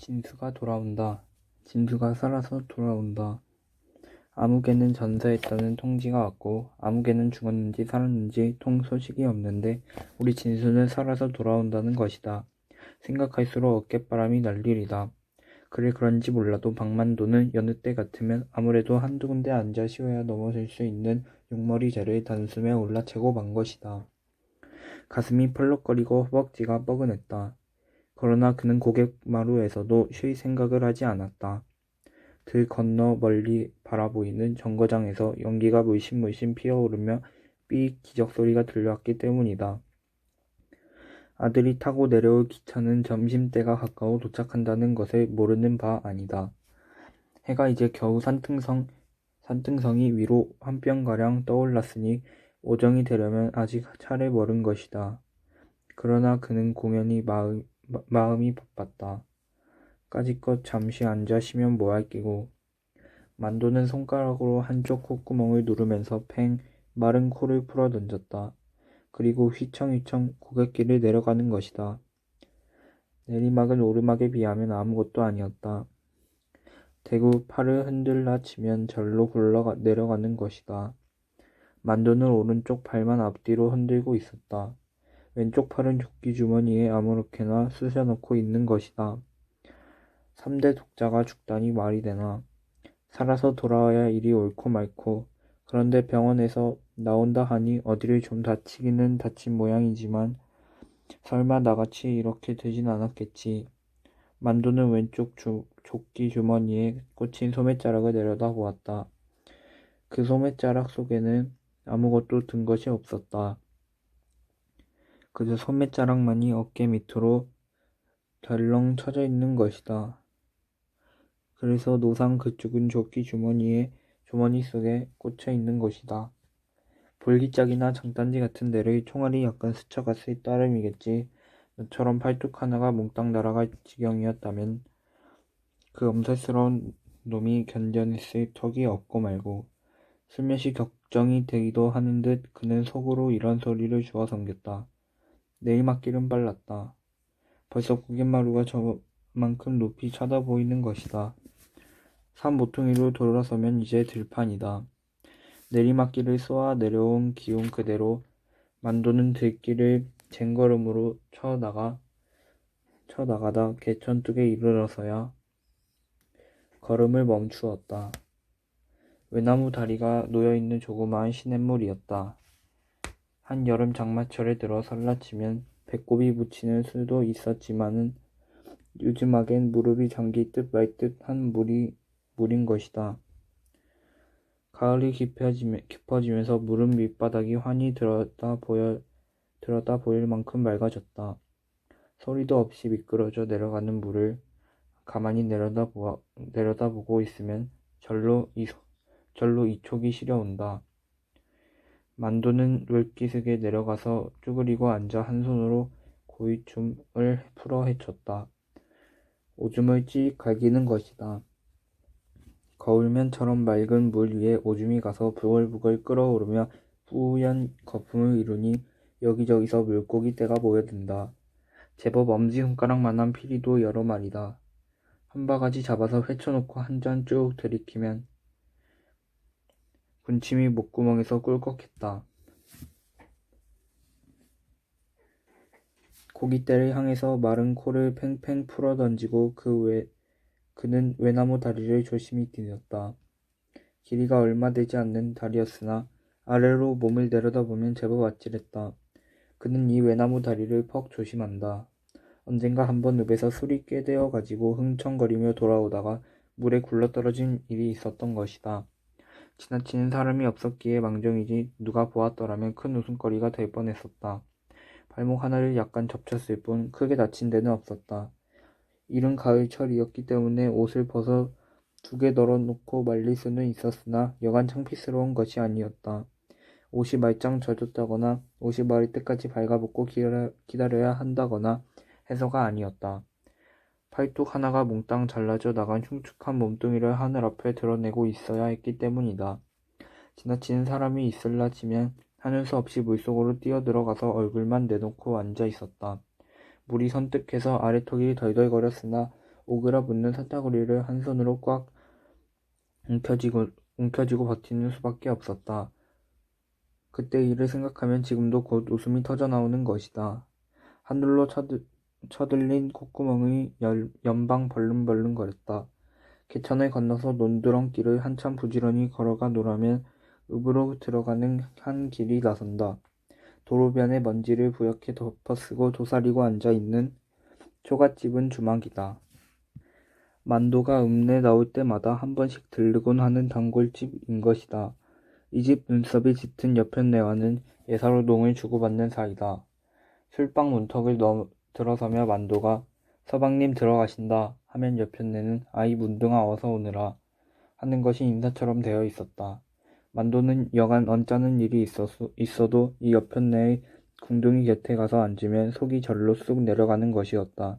진수가 돌아온다. 진수가 살아서 돌아온다. 아무개는 전사했다는 통지가 왔고 아무개는 죽었는지 살았는지 소식이 없는데 우리 진수는 살아서 돌아온다는 것이다. 생각할수록 어깨바람이 날리리다. 그래 그런지 몰라도 박만도는 여느 때 같으면 아무래도 한두 군데 앉아 쉬어야 넘어질 수 있는 용머리째를 단숨에 올라채고 만 것이다. 가슴이 펄럭거리고 허벅지가 뻐근했다. 그러나 그는 고갯마루에서도 쉴 생각을 하지 않았다. 들 건너 멀리 바라보이는 정거장에서 연기가 물씬물씬 피어오르며 삐익 기적소리가 들려왔기 때문이다. 아들이 타고 내려올 기차는 점심때가 가까워 도착한다는 것을 모르는 바 아니다. 해가 이제 겨우 산등성이 위로 한 뼘가량 떠올랐으니 오정이 되려면 아직 차례 멀은 것이다. 그러나 그는 공연히 마음이 바빴다. 까짓것 잠시 앉아 쉬면 뭐할 끼고. 만도는 손가락으로 한쪽 콧구멍을 누르면서 팽 마른 코를 풀어 던졌다. 그리고 휘청휘청 고갯길을 내려가는 것이다. 내리막은 오르막에 비하면 아무것도 아니었다. 대구 팔을 흔들라 치면 절로 굴러 내려가는 것이다. 만도는 오른쪽 발만 앞뒤로 흔들고 있었다. 왼쪽 팔은 조끼 주머니에 아무렇게나 쑤셔넣고 있는 것이다. 3대 독자가 죽다니 말이 되나. 살아서 돌아와야 일이 옳고 말고. 그런데 병원에서 나온다 하니 어디를 좀 다치기는 다친 모양이지만 설마 나같이 이렇게 되진 않았겠지. 만두는 왼쪽 조끼 주머니에 꽂힌 소매자락을 내려다보았다. 그 소매자락 속에는 아무것도 든 것이 없었다. 그저 소매자락만이 어깨 밑으로 덜렁 쳐져 있는 것이다. 그래서 노상 그쪽은 조끼 주머니 속에 꽂혀 있는 것이다. 볼기짝이나 장단지 같은 데를 총알이 약간 스쳐갔을 따름이겠지. 너처럼 팔뚝 하나가 몽땅 날아갈 지경이었다면 그 엄살스러운 놈이 견뎌냈을 턱이 없고 말고. 슬며시 격정이 되기도 하는 듯 그는 속으로 이런 소리를 주워 섬겼다. 내리막길은 빨랐다. 벌써 고갯마루가 저만큼 높이 쳐다보이는 것이다. 산 모퉁이로 돌아서면 이제 들판이다. 내리막길을 쏘아 내려온 기운 그대로 만도는 들길을 쟁걸음으로 쳐나가다 개천뚝에 이르러서야 걸음을 멈추었다. 외나무 다리가 놓여있는 조그마한 시냇물이었다. 한여름 장마철에 들어 설라치면 배꼽이 붙이는 수도 있었지만은 요즘하겐 무릎이 잠길 듯 말 듯 한 물인 것이다. 가을이 깊어지면서 물은 밑바닥이 환히 들었다 보일 만큼 맑아졌다. 소리도 없이 미끄러져 내려가는 물을 가만히 내려다보고 있으면 절로 이촉이 시려온다. 만도는 롤기슭에 내려가서 쭈그리고 앉아 한 손으로 고이춤을 풀어 헤쳤다. 오줌을 찌익 갈기는 것이다. 거울면처럼 맑은 물 위에 오줌이 가서 부글부글 끓어오르며 뿌연 거품을 이루니 여기저기서 물고기 떼가 모여든다. 제법 엄지손가락만한 피리도 여러 마리다. 한 바가지 잡아서 회쳐놓고 한 잔 쭉 들이키면 군침이 목구멍에서 꿀꺽했다. 고깃대를 향해서 마른 코를 팽팽 풀어 던지고 그는 외나무 다리를 조심히 디뎠다. 길이가 얼마 되지 않는 다리였으나 아래로 몸을 내려다보면 제법 아찔했다. 그는 이 외나무 다리를 퍽 조심한다. 언젠가 한번 읍에서 술이 꾀되어 가지고 흥청거리며 돌아오다가 물에 굴러떨어진 일이 있었던 것이다. 지나치는 사람이 없었기에 망정이지 누가 보았더라면 큰 웃음거리가 될 뻔했었다. 발목 하나를 약간 접쳤을 뿐 크게 다친 데는 없었다. 이른 가을철이었기 때문에 옷을 벗어 2개 널어놓고 말릴 수는 있었으나 여간 창피스러운 것이 아니었다. 옷이 말짱 젖었다거나 옷이 마를 때까지 발가벗고 기다려야 한다거나 해서가 아니었다. 팔뚝 하나가 몽땅 잘라져 나간 흉측한 몸뚱이를 하늘 앞에 드러내고 있어야 했기 때문이다. 지나치는 사람이 있을라 치면 하는 수 없이 물속으로 뛰어들어가서 얼굴만 내놓고 앉아 있었다. 물이 선뜩해서 아래턱이 덜덜거렸으나 오그라붙는 사타구리를 한 손으로 꽉 움켜쥐고 버티는 수밖에 없었다. 그때 일을 생각하면 지금도 곧 웃음이 터져나오는 것이다. 하늘로 쳐들린 콧구멍이 연방 벌름벌름거렸다. 개천을 건너서 논두렁길을 한참 부지런히 걸어가 노라면 읍으로 들어가는 한 길이 나선다. 도로변에 먼지를 부옇게 덮어쓰고 도사리고 앉아있는 초갓집은 주막이다. 만도가 읍내 나올 때마다 한 번씩 들르곤 하는 단골집인 것이다. 이 집 눈썹이 짙은 여편네와는 예사로동을 주고받는 사이다. 술방 문턱을 들어서며 만도가 서방님 들어가신다 하면 여편네는 아이 문둥아 어서 오느라 하는 것이 인사처럼 되어 있었다. 만도는 여간 언짢은 일이 있어도 이 여편네의 궁둥이 곁에 가서 앉으면 속이 절로 쑥 내려가는 것이었다.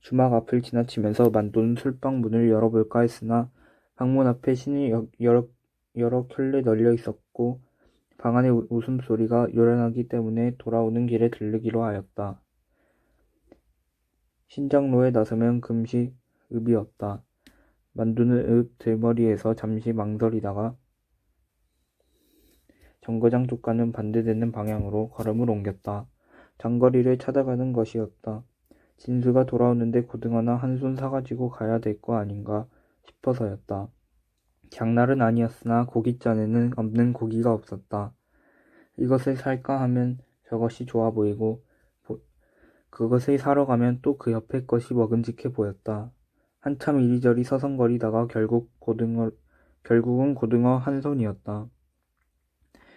주막 앞을 지나치면서 만도는 술방 문을 열어볼까 했으나 방문 앞에 신이 여러 켤레 널려 있었고 방 안의 웃음소리가 요란하기 때문에 돌아오는 길에 들르기로 하였다. 신장로에 나서면 금시 읍이었다. 만두는 읍 들머리에서 잠시 망설이다가 정거장 쪽과는 반대되는 방향으로 걸음을 옮겼다. 장거리를 찾아가는 것이었다. 진수가 돌아오는데 고등어나 한 손 사가지고 가야 될 거 아닌가 싶어서였다. 장날은 아니었으나 고깃잔에는 없는 고기가 없었다. 이것을 살까 하면 저것이 좋아 보이고 그것을 사러 가면 또 그 옆에 것이 먹음직해 보였다. 한참 이리저리 서성거리다가 결국은 고등어 한 손이었다.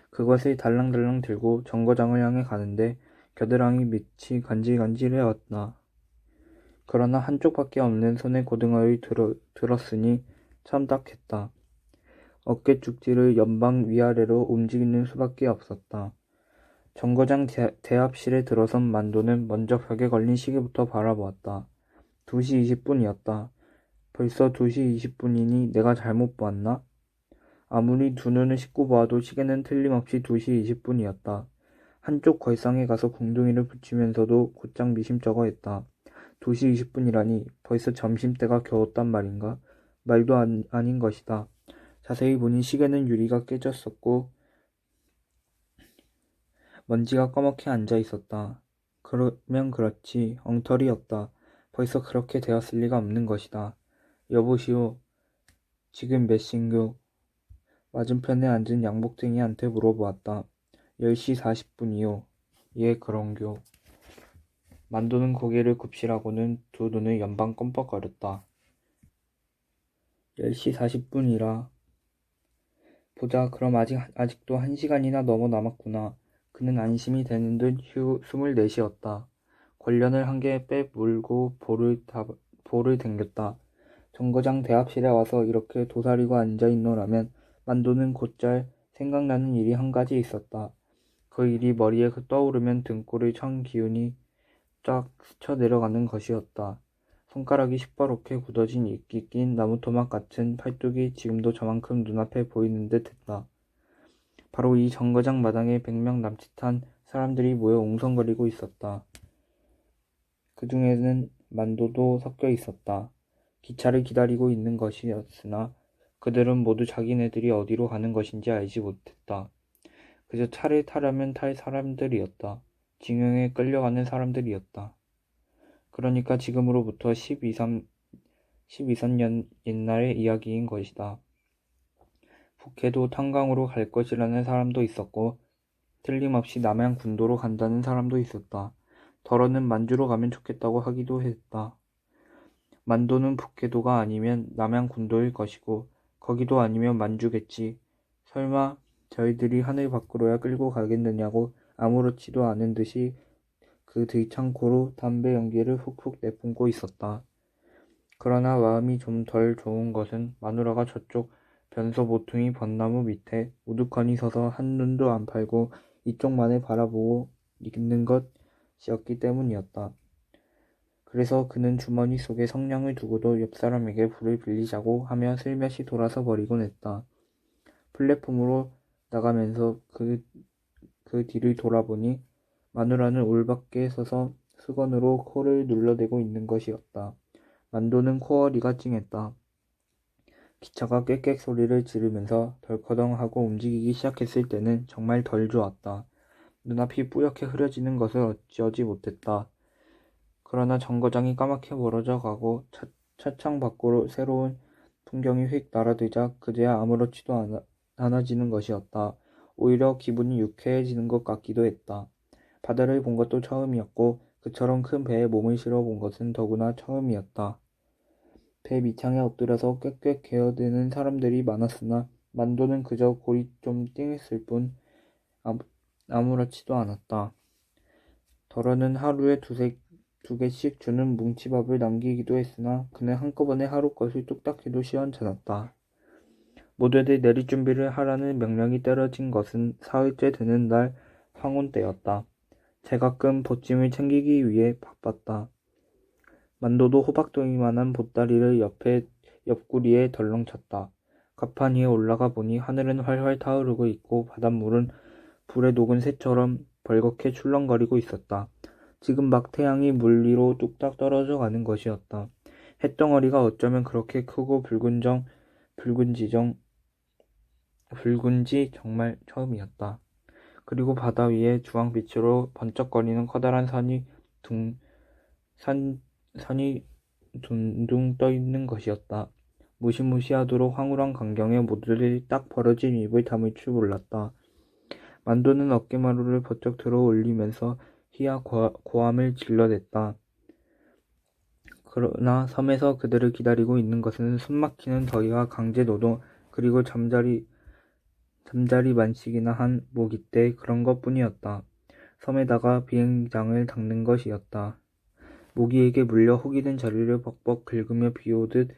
그것을 달랑달랑 들고 정거장을 향해 가는데 겨드랑이 밑이 간질간질해왔다. 그러나 한쪽밖에 없는 손에 고등어를 들었으니 참 딱했다. 어깨 쭉지를 연방 위아래로 움직이는 수밖에 없었다. 정거장 대합실에 들어선 만도는 먼저 벽에 걸린 시계부터 바라보았다. 2시 20분이었다. 벌써 2시 20분이니 내가 잘못 보았나? 아무리 두 눈을 씻고 보아도 시계는 틀림없이 2시 20분이었다. 한쪽 걸상에 가서 궁둥이를 붙이면서도 곧장 미심쩍어 했다. 2시 20분이라니 벌써 점심때가 겨웠단 말인가? 말도 아닌 것이다. 자세히 보니 시계는 유리가 깨졌었고 먼지가 꺼멓게 앉아 있었다. 그러면 그렇지 엉터리였다. 벌써 그렇게 되었을 리가 없는 것이다. 여보시오. 지금 몇 신교? 맞은편에 앉은 양복쟁이한테 물어보았다. 10시 40분이요. 예, 그런교. 만도는 고개를 굽시라고는 두 눈을 연방 껌뻑거렸다. 10시 40분이라. 보자, 그럼 아직도 1시간이나 넘어 남았구나. 그는 안심이 되는 듯 숨을 내쉬었다. 권련을 한 개 빼물고 볼을 댕겼다. 정거장 대합실에 와서 이렇게 도사리고 앉아있노라면 만도는 곧잘 생각나는 일이 한 가지 있었다. 그 일이 머리에 떠오르면 등골의 천 기운이 쫙 스쳐 내려가는 것이었다. 손가락이 시퍼렇게 굳어진 이끼 낀 나무토막 같은 팔뚝이 지금도 저만큼 눈앞에 보이는 듯 했다. 바로 이 정거장 마당에 100명 남짓한 사람들이 모여 웅성거리고 있었다. 그 중에는 만도도 섞여 있었다. 기차를 기다리고 있는 것이었으나 그들은 모두 자기네들이 어디로 가는 것인지 알지 못했다. 그저 차를 타려면 탈 사람들이었다. 징용에 끌려가는 사람들이었다. 그러니까 지금으로부터 12~13년 옛날의 이야기인 것이다. 북해도 탄광으로 갈 것이라는 사람도 있었고 틀림없이 남양 군도로 간다는 사람도 있었다. 더러는 만주로 가면 좋겠다고 하기도 했다. 만도는 북해도가 아니면 남양 군도일 것이고 거기도 아니면 만주겠지. 설마 저희들이 하늘 밖으로야 끌고 가겠느냐고 아무렇지도 않은 듯이 그 들창고로 담배 연기를 훅훅 내뿜고 있었다. 그러나 마음이 좀 덜 좋은 것은 마누라가 저쪽 변소 모퉁이 벚나무 밑에 우두커니 서서 한눈도 안 팔고 이쪽만을 바라보고 있는 것이었기 때문이었다. 그래서 그는 주머니 속에 성냥을 두고도 옆 사람에게 불을 빌리자고 하며 슬며시 돌아서 버리곤 했다. 플랫폼으로 나가면서 그 뒤를 돌아보니 마누라는 울밖에 서서 수건으로 코를 눌러대고 있는 것이었다. 만도는 코어리가 찡했다. 기차가 꽥꽥 소리를 지르면서 덜커덩 하고 움직이기 시작했을 때는 정말 덜 좋았다. 눈앞이 뿌옇게 흐려지는 것을 어찌하지 못했다. 그러나 정거장이 까맣게 멀어져 가고 차창 밖으로 새로운 풍경이 휙 날아들자 그제야 아무렇지도 않아지는 것이었다. 오히려 기분이 유쾌해지는 것 같기도 했다. 바다를 본 것도 처음이었고 그처럼 큰 배에 몸을 실어 본 것은 더구나 처음이었다. 배 밑창에 엎드려서 꽥꽥 개어드는 사람들이 많았으나 만도는 그저 골이 좀 띵했을 뿐 아무렇지도 않았다. 더러는 하루에 두 개씩 주는 뭉치밥을 남기기도 했으나 그는 한꺼번에 하루 것을 뚝딱 해도 시원찮았다. 모두들 내릴 준비를 하라는 명령이 떨어진 것은 사흘째 되는 날 황혼 때였다. 제가끔 보찜을 챙기기 위해 바빴다. 만도도 호박덩이만한 보따리를 옆구리에 덜렁 찼다. 갑판 위에 올라가 보니 하늘은 활활 타오르고 있고 바닷물은 불에 녹은 새처럼 벌겋게 출렁거리고 있었다. 지금 막 태양이 물 위로 뚝딱 떨어져 가는 것이었다. 햇덩어리가 어쩌면 그렇게 크고 붉은지 정말 처음이었다. 그리고 바다 위에 주황빛으로 번쩍거리는 커다란 산이 둥둥 떠 있는 것이었다. 무시무시하도록 황홀한 광경에 모두들이 딱 벌어진 입을 다물 줄 몰랐다. 만도는 어깨마루를 버쩍 들어 올리면서 희야 고함을 질러댔다. 그러나 섬에서 그들을 기다리고 있는 것은 숨막히는 더위와 강제노동 그리고 잠자리 만식이나 한 모기떼 그런 것뿐이었다. 섬에다가 비행장을 닦는 것이었다. 모기에게 물려 혹이 든 자리를 벅벅 긁으며 비오듯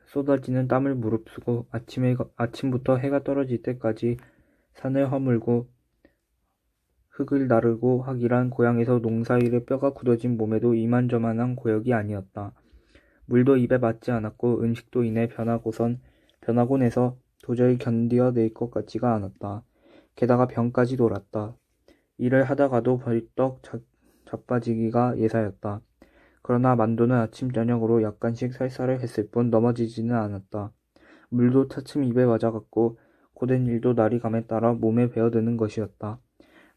쏟아지는 땀을 무릅쓰고 아침부터 해가 떨어질 때까지 산을 허물고 흙을 나르고 하기란 고향에서 농사일에 뼈가 굳어진 몸에도 이만저만한 고역이 아니었다. 물도 입에 맞지 않았고 음식도 이내 변하곤 해서 도저히 견뎌낼 것 같지가 않았다. 게다가 병까지 돌았다. 일을 하다가도 벌떡 자빠지기가 예사였다. 그러나 만도는 아침 저녁으로 약간씩 살살을 했을 뿐 넘어지지는 않았다. 물도 차츰 입에 맞아갔고 고된 일도 날이 감에 따라 몸에 배어드는 것이었다.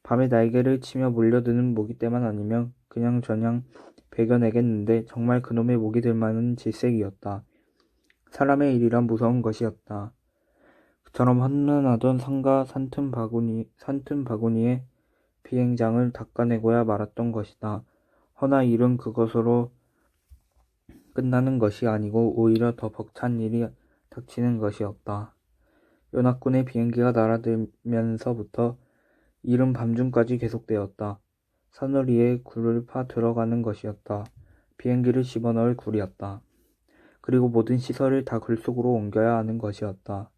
밤에 날개를 치며 몰려드는 모기떼만 아니면 그냥저냥 배겨내겠는데 정말 그놈의 모기들만은 질색이었다. 사람의 일이란 무서운 것이었다. 그처럼 험난하던 산과 산틈 바구니에 비행장을 닦아내고야 말았던 것이다. 허나 일은 그것으로 끝나는 것이 아니고 오히려 더 벅찬 일이 닥치는 것이었다. 연합군의 비행기가 날아들면서부터 이른 밤중까지 계속되었다. 사거리에 굴을 파 들어가는 것이었다. 비행기를 집어넣을 굴이었다. 그리고 모든 시설을 다 굴 속으로 옮겨야 하는 것이었다.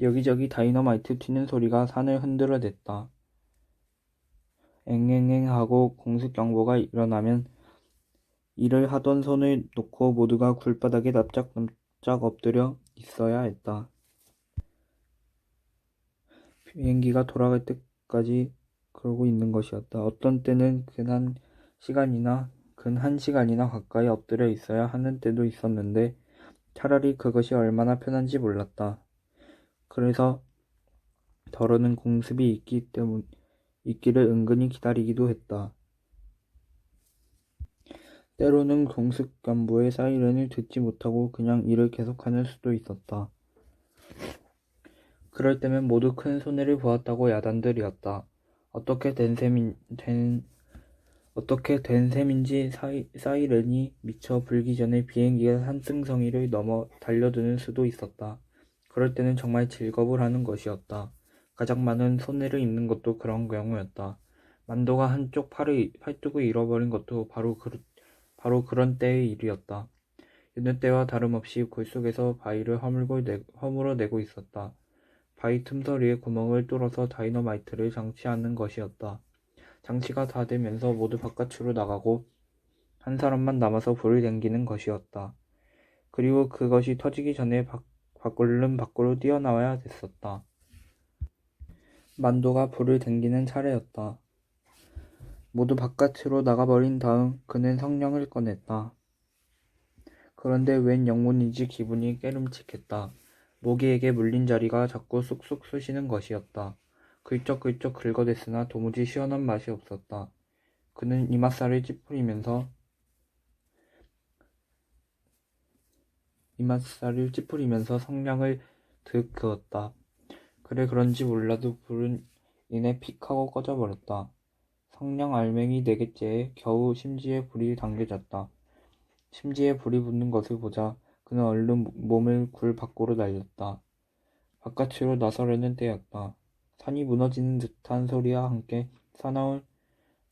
여기저기 다이너마이트 튀는 소리가 산을 흔들어댔다. 앵앵앵 하고 공습경보가 일어나면 일을 하던 손을 놓고 모두가 굴바닥에 납작납작 엎드려 있어야 했다. 비행기가 돌아갈 때까지 그러고 있는 것이었다. 어떤 때는 근 한 시간이나 가까이 엎드려 있어야 하는 때도 있었는데 차라리 그것이 얼마나 편한지 몰랐다. 그래서 더러는 공습이 있기를 은근히 기다리기도 했다. 때로는 공습간부의 사이렌을 듣지 못하고 그냥 일을 계속하는 수도 있었다. 그럴 때면 모두 큰 손해를 보았다고 야단들이었다. 어떻게 된 셈인지 사이렌이 미처 불기 전에 비행기가 산등성이를 넘어 달려드는 수도 있었다. 그럴 때는 정말 즐겁을 하는 것이었다. 가장 많은 손해를 입는 것도 그런 경우였다. 만도가 한쪽 팔뚝을 잃어버린 것도 바로 그런 때의 일이었다. 여느 때와 다름없이 골 속에서 바위를 허물어내고 있었다. 바위 틈서리에 구멍을 뚫어서 다이너마이트를 장치하는 것이었다. 장치가 다 되면서 모두 바깥으로 나가고 한 사람만 남아서 불을 당기는 것이었다. 그리고 그것이 터지기 전에 얼른 밖으로 뛰어나와야 됐었다. 만도가 불을 당기는 차례였다. 모두 바깥으로 나가버린 다음 그는 성냥을 꺼냈다. 그런데 웬 영문인지 기분이 깨름칙했다. 모기에게 물린 자리가 자꾸 쑥쑥 쑤시는 것이었다. 긁적긁적 긁어댔으나 도무지 시원한 맛이 없었다. 그는 이맛살을 찌푸리면서 성냥을 득 그었다. 그래 그런지 몰라도 불은 이내 픽 하고 꺼져버렸다. 성냥 알맹이 4개째에 겨우 심지에 불이 당겨졌다. 심지에 불이 붙는 것을 보자 그는 얼른 몸을 굴 밖으로 날렸다. 바깥으로 나서려는 때였다. 산이 무너지는 듯한 소리와 함께 사나운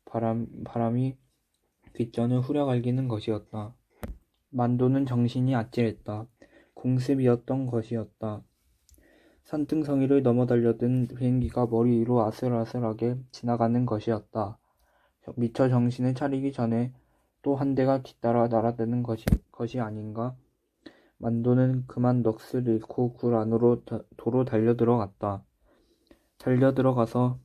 바람이 귓전을 후려갈기는 것이었다. 만도는 정신이 아찔했다. 공습이었던 것이었다. 산등성이를 넘어 달려든 비행기가 머리 위로 아슬아슬하게 지나가는 것이었다. 미처 정신을 차리기 전에 또 한 대가 뒤따라 날아드는 것이 아닌가? 만도는 그만 넋을 잃고 굴 안으로 도로 달려들어갔다. 달려들어가서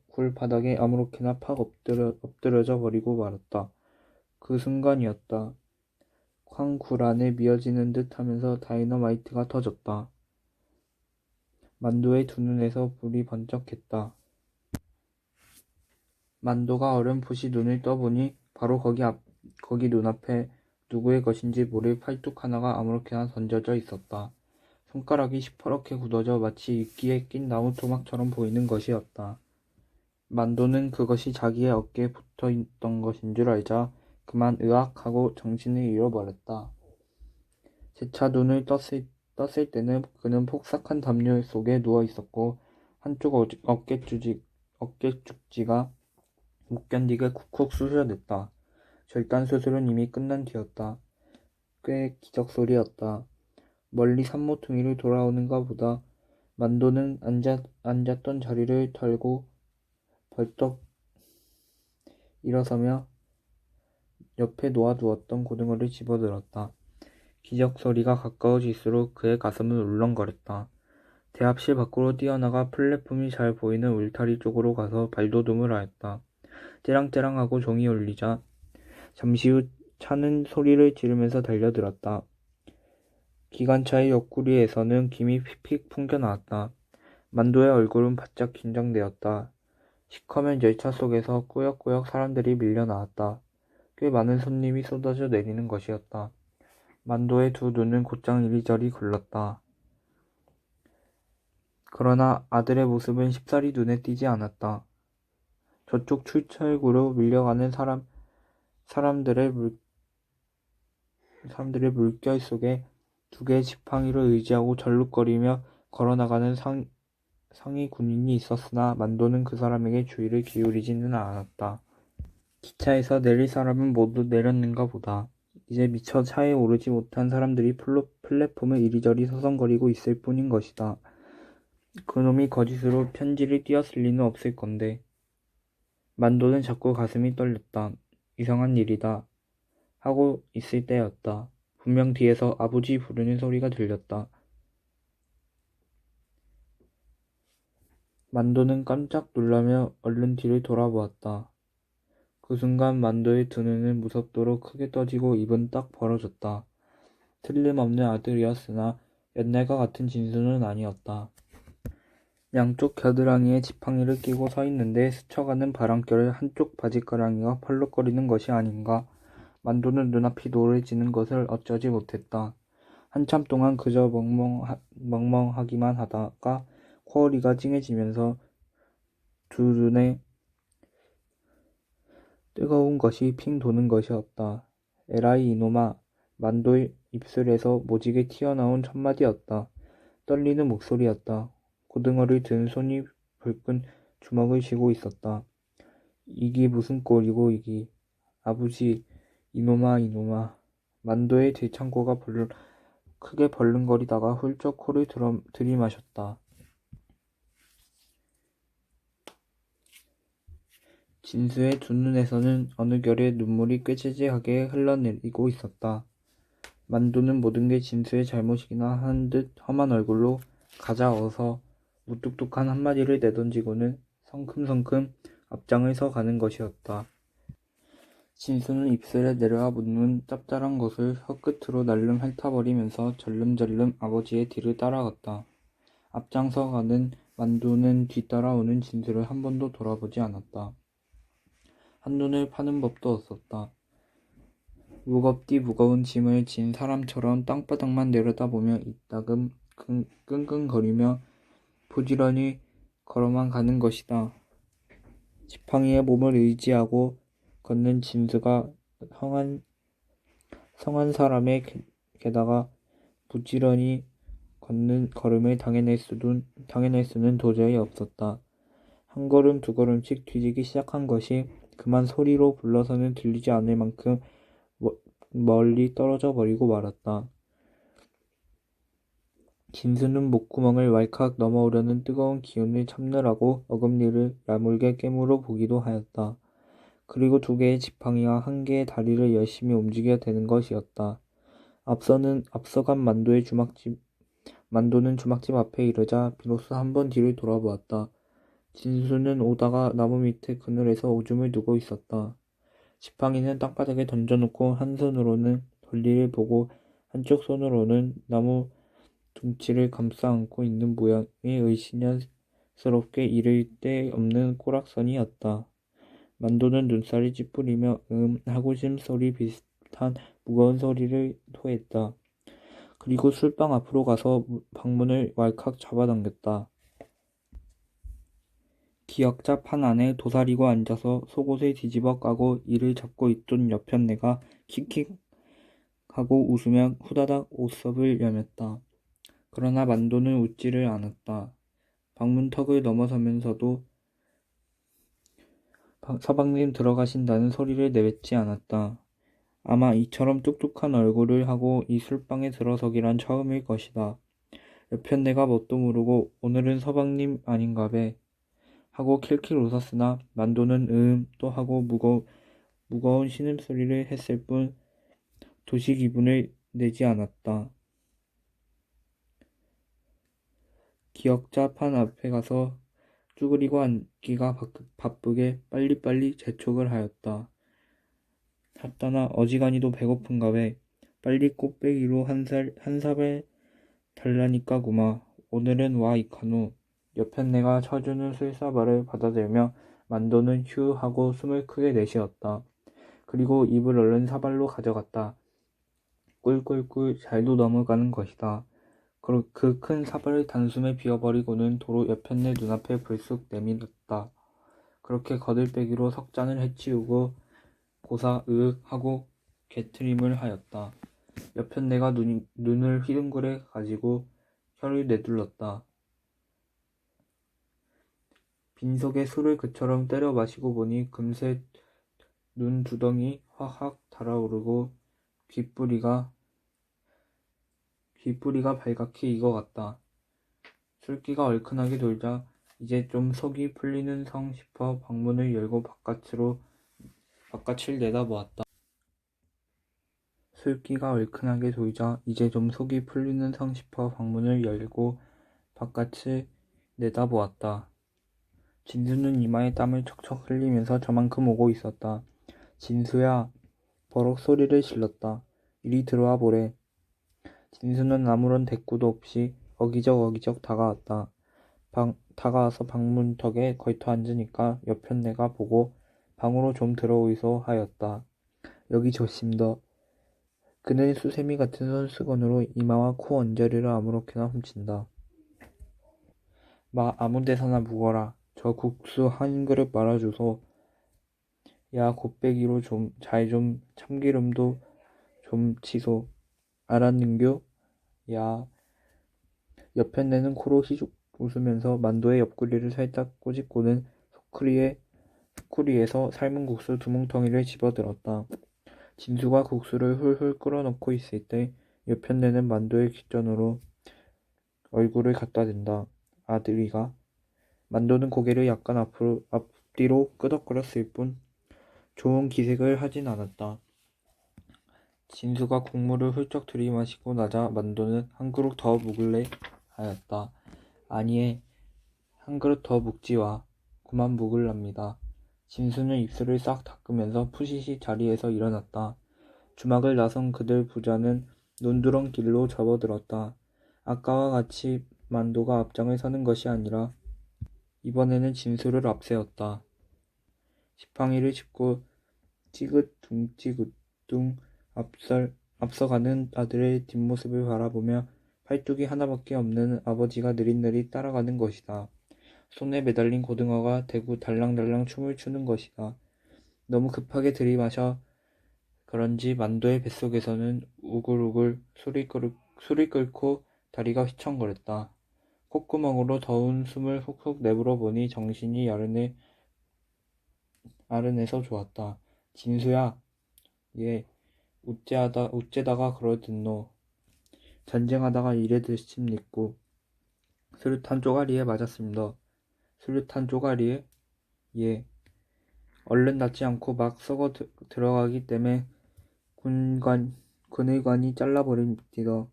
굴 바닥에 아무렇게나 팍 엎드려져 버리고 말았다. 그 순간이었다. 황 굴 안에 미어지는 듯 하면서 다이너마이트가 터졌다. 만도의 두 눈에서 불이 번쩍했다. 만도가 어렴풋이 눈을 떠보니 바로 거기 눈앞에 누구의 것인지 모를 팔뚝 하나가 아무렇게나 던져져 있었다. 손가락이 시퍼렇게 굳어져 마치 이끼에 낀 나무토막처럼 보이는 것이었다. 만도는 그것이 자기의 어깨에 붙어 있던 것인 줄 알자 그만 으악 하고 정신을 잃어버렸다. 재차 눈을 떴을 때는 그는 폭삭한 담요 속에 누워 있었고 한쪽 어깨죽지가 못 견디게 쿡쿡 쑤셔댔다. 절단 수술은 이미 끝난 뒤였다. 꽤 기적소리였다. 멀리 산모퉁이를 돌아오는가 보다. 만도는 앉았던 자리를 털고 벌떡 일어서며 옆에 놓아두었던 고등어를 집어들었다. 기적소리가 가까워질수록 그의 가슴은 울렁거렸다. 대합실 밖으로 뛰어나가 플랫폼이 잘 보이는 울타리 쪽으로 가서 발돋움을 하였다. 째랑째랑하고 종이 울리자 잠시 후 차는 소리를 지르면서 달려들었다. 기관차의 옆구리에서는 김이 픽픽 풍겨나왔다. 만도의 얼굴은 바짝 긴장되었다. 시커먼 열차 속에서 꾸역꾸역 사람들이 밀려나왔다. 꽤 많은 손님이 쏟아져 내리는 것이었다. 만도의 두 눈은 곧장 이리저리 굴렀다. 그러나 아들의 모습은 쉽사리 눈에 띄지 않았다. 저쪽 출철구로 밀려가는 사람들의 물결 속에 두 개의 지팡이를 의지하고 절룩거리며 걸어나가는 상위 군인이 있었으나 만도는 그 사람에게 주의를 기울이지는 않았다. 기차에서 내릴 사람은 모두 내렸는가 보다. 이제 미처 차에 오르지 못한 사람들이 플랫폼을 이리저리 서성거리고 있을 뿐인 것이다. 그놈이 거짓으로 편지를 띄었을 리는 없을 건데. 만도는 자꾸 가슴이 떨렸다. 이상한 일이다. 하고 있을 때였다. 분명 뒤에서 아버지 부르는 소리가 들렸다. 만도는 깜짝 놀라며 얼른 뒤를 돌아보았다. 그 순간 만도의 두 눈은 무섭도록 크게 떠지고 입은 딱 벌어졌다. 틀림없는 아들이었으나 옛날과 같은 진수는 아니었다. 양쪽 겨드랑이에 지팡이를 끼고 서 있는데 스쳐가는 바람결에 한쪽 바지가랑이가 펄럭거리는 것이 아닌가. 만도는 눈앞이 노래지는 것을 어쩌지 못했다. 한참 동안 그저 멍멍하기만 하다가 코어리가 찡해지면서 두 눈에 뜨거운 것이 핑 도는 것이었다. 에라이 이놈아. 만도의 입술에서 모지게 튀어나온 첫마디였다. 떨리는 목소리였다. 고등어를 든 손이 불끈 주먹을 쥐고 있었다. 이기 무슨 꼴이고 이기. 아버지, 이놈아 이놈아. 만도의 들창고가 크게 벌렁거리다가 훌쩍 코를 들이마셨다. 진수의 두 눈에서는 어느 결에 눈물이 꾀지지하게 흘러내리고 있었다. 만도는 모든 게 진수의 잘못이기나 하는 듯 험한 얼굴로 가자 어서 무뚝뚝한 한마디를 내던지고는 성큼성큼 앞장을 서 가는 것이었다. 진수는 입술에 내려와 묻는 짭짤한 것을 혀끝으로 날름 핥아버리면서 절름절름 아버지의 뒤를 따라갔다. 앞장서 가는 만두는 뒤따라오는 진수를 한 번도 돌아보지 않았다. 한눈을 파는 법도 없었다. 무겁디 무거운 짐을 진 사람처럼 땅바닥만 내려다보며 이따금 끙끙거리며 부지런히 걸어만 가는 것이다. 지팡이에 몸을 의지하고 걷는 진수가 성한 사람의 게다가 부지런히 걷는 걸음을 당해낼 수는 도저히 없었다. 한 걸음 두 걸음씩 뒤지기 시작한 것이 그만 소리로 불러서는 들리지 않을 만큼 멀리 떨어져 버리고 말았다. 진수는 목구멍을 왈칵 넘어오려는 뜨거운 기운을 참느라고 어금니를 야물게 깨물어 보기도 하였다. 그리고 두 개의 지팡이와 한 개의 다리를 열심히 움직여야 되는 것이었다. 앞서간 만도는 주막집 앞에 이르자 비로소 한 번 뒤를 돌아보았다. 진수는 오다가 나무 밑에 그늘에서 오줌을 누고 있었다. 지팡이는 땅바닥에 던져놓고 한 손으로는 볼일을 보고 한쪽 손으로는 나무 둥치를 감싸 안고 있는 모양이 의심스럽게 이를 데 없는 꼬락선이었다. 만도는 눈살이 찌푸리며 하고 심소리 비슷한 무거운 소리를 토했다. 그리고 술방 앞으로 가서 방문을 왈칵 잡아당겼다. 기역자 판 안에 도사리고 앉아서 속옷을 뒤집어 까고 이를 잡고 있던 여편네가 킥킥 하고 웃으며 후다닥 옷섭을 여몄다. 그러나 만도는 웃지를 않았다. 방문턱을 넘어서면서도 서방님 들어가신다는 소리를 내뱉지 않았다. 아마 이처럼 뚝뚝한 얼굴을 하고 이 술방에 들어서기란 처음일 것이다. 여편네가 뭣도 모르고 오늘은 서방님 아닌가배 하고 킬킬 웃었으나 만도는 또 하고 무거운 신음소리를 했을 뿐 도시 기분을 내지 않았다. 기역자 판 앞에 가서 쭈그리고 앉기가 바쁘게 빨리빨리 재촉을 하였다. 핫다나 어지간히도 배고픈가배 빨리 꽃배기로 한 삽에 달라니까구마. 오늘은 와 이카누. 여편네가 쳐주는 술사발을 받아들며 만도는 휴 하고 숨을 크게 내쉬었다. 그리고 입을 얼른 사발로 가져갔다. 꿀꿀꿀 잘도 넘어가는 것이다. 그 큰 사발을 단숨에 비워버리고는 도로 여편네 눈앞에 불쑥 내밀었다. 그렇게 거들빼기로 석잔을 해치우고 고사 으윽 하고 개트림을 하였다. 여편네가 눈을 휘둥그레 가지고 혀를 내둘렀다. 빈속에 술을 그처럼 때려 마시고 보니 금세 눈 두덩이 확확 달아오르고 귓뿌리가 발갛게 익어갔다. 술기가 얼큰하게 돌자 이제 좀 속이 풀리는 성 싶어 방문을 열고 바깥을 내다보았다. 술기가 얼큰하게 돌자 이제 좀 속이 풀리는 성 싶어 방문을 열고 바깥을 내다보았다. 진수는 이마에 땀을 척척 흘리면서 저만큼 오고 있었다. 진수야, 버럭 소리를 질렀다. 이리 들어와 보래. 진수는 아무런 대꾸도 없이 어기적 다가왔다. 다가와서 방문턱에 걸터 앉으니까 여편네가 보고 방으로 좀 들어오이소 하였다. 여기 좋심더. 그는 수세미 같은 손수건으로 이마와 코 언저리를 아무렇게나 훔친다. 아무 데서나 묵어라. 저 국수 한 그릇 말아주소. 야 곱빼기로 잘 좀 참기름도 좀 치소. 알았는교? 야. 여편네는 코로 희죽 웃으면서 만도의 옆구리를 살짝 꼬집고는 소쿠리에서 삶은 국수 두 뭉텅이를 집어들었다. 진수가 국수를 훌훌 끓어놓고 있을 때 여편네는 만도의 귓전으로 얼굴을 갖다 댄다. 아들이가. 만도는 고개를 약간 앞뒤로 끄덕거렸을 뿐 좋은 기색을 하진 않았다. 진수가 국물을 훌쩍 들이마시고 나자 만도는 한 그릇 더 묵을래 하였다. 아니에 한 그릇 더 묵지와. 그만 묵을랍니다. 진수는 입술을 싹 닦으면서 푸시시 자리에서 일어났다. 주막을 나선 그들 부자는 논두렁 길로 접어들었다. 아까와 같이 만도가 앞장을 서는 것이 아니라 이번에는 진수를 앞세웠다. 지팡이를 짚고 찌긋둥 앞서가는 아들의 뒷모습을 바라보며 팔뚝이 하나밖에 없는 아버지가 느릿느릿 따라가는 것이다. 손에 매달린 고등어가 대구 달랑달랑 춤을 추는 것이다. 너무 급하게 들이마셔 그런지 만도의 뱃속에서는 우글우글 소리 끓고 다리가 휘청거렸다. 콧구멍으로 더운 숨을 훅훅 내불어 보니 정신이 아른해서 좋았다. 진수야, 얘 우째다가 그러듣노. 전쟁하다가 이래드십니꾸. 수류탄 쪼가리에 맞았습니다. 수류탄 쪼가리에? 예. 얼른 낫지 않고 막 썩어 들어가기 때문에 근의관이 잘라버립니다.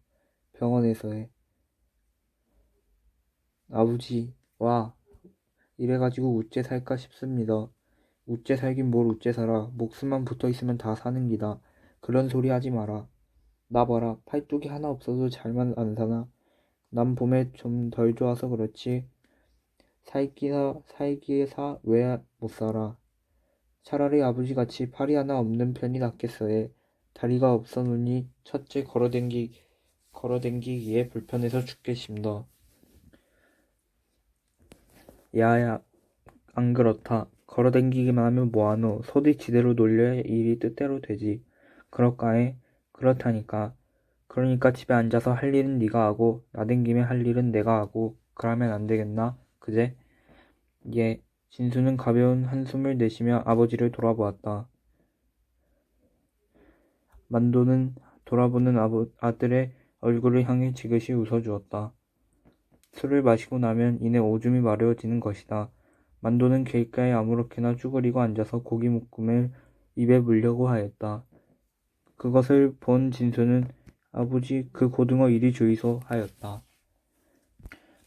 병원에서에. 아버지, 와. 이래가지고 우째 살까 싶습니다. 우째 살긴 뭘 우째 살아. 목숨만 붙어있으면 다 사는 기다. 그런 소리 하지 마라. 나 봐라. 팔뚝이 하나 없어도 잘만 안 사나. 난 봄에 좀 덜 좋아서 그렇지. 살기에사 왜 못 살아. 차라리 아버지같이 팔이 하나 없는 편이 낫겠어에. 다리가 없어 눈이 첫째 걸어댕기기에 불편해서 죽겠습니다. 야야, 안 그렇다. 걸어댕기기만 하면 뭐하노. 소리 지대로 놀려야 일이 뜻대로 되지. 그럴까에? 그렇다니까. 그러니까 집에 앉아서 할 일은 네가 하고 나댄 김에 할 일은 내가 하고 그러면 안 되겠나? 그제? 예. 진수는 가벼운 한숨을 내쉬며 아버지를 돌아보았다. 만도는 돌아보는 아들의 얼굴을 향해 지그시 웃어주었다. 술을 마시고 나면 이내 오줌이 마려워지는 것이다. 만도는 길가에 아무렇게나 쭈그리고 앉아서 고기 묶음을 입에 물려고 하였다. 그것을 본 진수는 아버지 그 고등어 이리 주이소 하였다.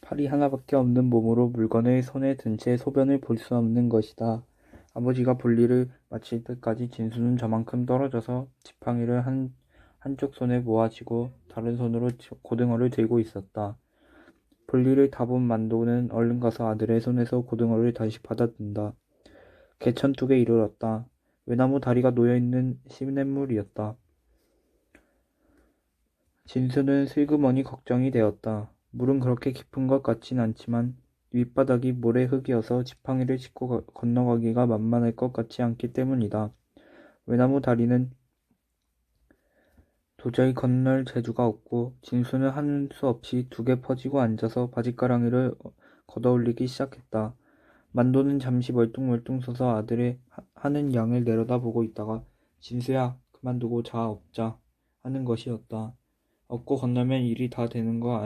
팔이 하나밖에 없는 몸으로 물건을 손에 든 채 소변을 볼 수 없는 것이다. 아버지가 볼일을 마칠 때까지 진수는 저만큼 떨어져서 지팡이를 한쪽 손에 모아쥐고 다른 손으로 고등어를 들고 있었다. 볼일을 다 본 만도는 얼른 가서 아들의 손에서 고등어를 다시 받아든다. 개천둑에 이르렀다. 외나무 다리가 놓여있는 시냇물이었다. 진수는 슬그머니 걱정이 되었다. 물은 그렇게 깊은 것 같진 않지만 윗바닥이 모래흙이어서 지팡이를 짚고 건너가기가 만만할 것 같지 않기 때문이다. 외나무 다리는 도저히 건널 재주가 없고 진수는 한 수 없이 두개 퍼지고 앉아서 바짓가랑이를 걷어올리기 시작했다. 만도는 잠시 멀뚱멀뚱 서서 아들의 하는 양을 내려다보고 있다가 진수야 그만두고 자 업자 하는 것이었다. 업고 건너면 일이 다 되는 거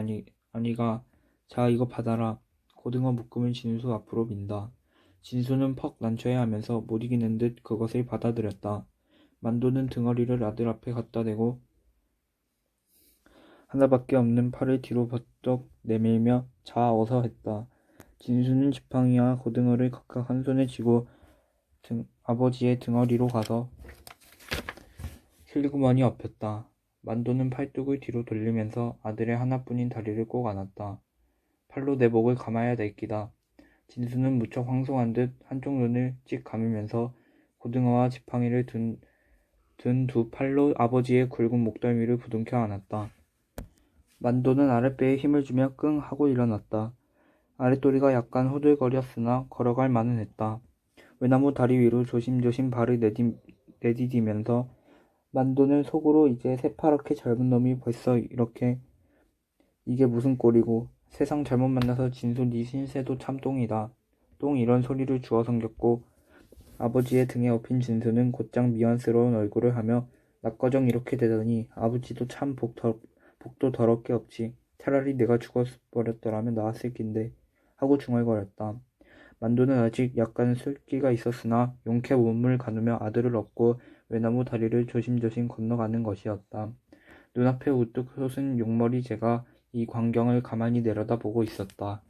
아니가. 자 이거 받아라. 고등어 묶음을 진수 앞으로 민다. 진수는 퍽 난처해 하면서 못 이기는 듯 그것을 받아들였다. 만도는 등어리를 아들 앞에 갖다 대고 하나밖에 없는 팔을 뒤로 버쩍 내밀며 자 어서 했다. 진수는 지팡이와 고등어를 각각 한 손에 쥐고 아버지의 등어리로 가서 슬그머니 엎였다. 만도는 팔뚝을 뒤로 돌리면서 아들의 하나뿐인 다리를 꼭 안았다. 팔로 내 목을 감아야 될 끼다. 진수는 무척 황송한 듯 한쪽 눈을 찍 감으면서 고등어와 지팡이를 든 두 팔로 아버지의 굵은 목덜미를 부둥켜 안았다. 만도는 아랫배에 힘을 주며 끙 하고 일어났다. 아랫도리가 약간 후들거렸으나 걸어갈 만은 했다. 외나무 다리 위로 조심조심 발을 내디디면서 만도는 속으로 이제 새파랗게 젊은 놈이 벌써 이게 무슨 꼴이고 세상 잘못 만나서 진수 네 신세도 참 똥이다. 똥 이런 소리를 주워 섬겼고 아버지의 등에 엎인 진수는 곧장 미안스러운 얼굴을 하며 낙거정 이렇게 되더니 아버지도 참 복도 더럽게 없지. 차라리 내가 죽어버렸더라면 나았을 낀데 하고 중얼거렸다. 만두는 아직 약간 술기가 있었으나 용케 몸을 가누며 아들을 업고 외나무 다리를 조심조심 건너가는 것이었다. 눈앞에 우뚝 솟은 용머리 재가 이 광경을 가만히 내려다보고 있었다.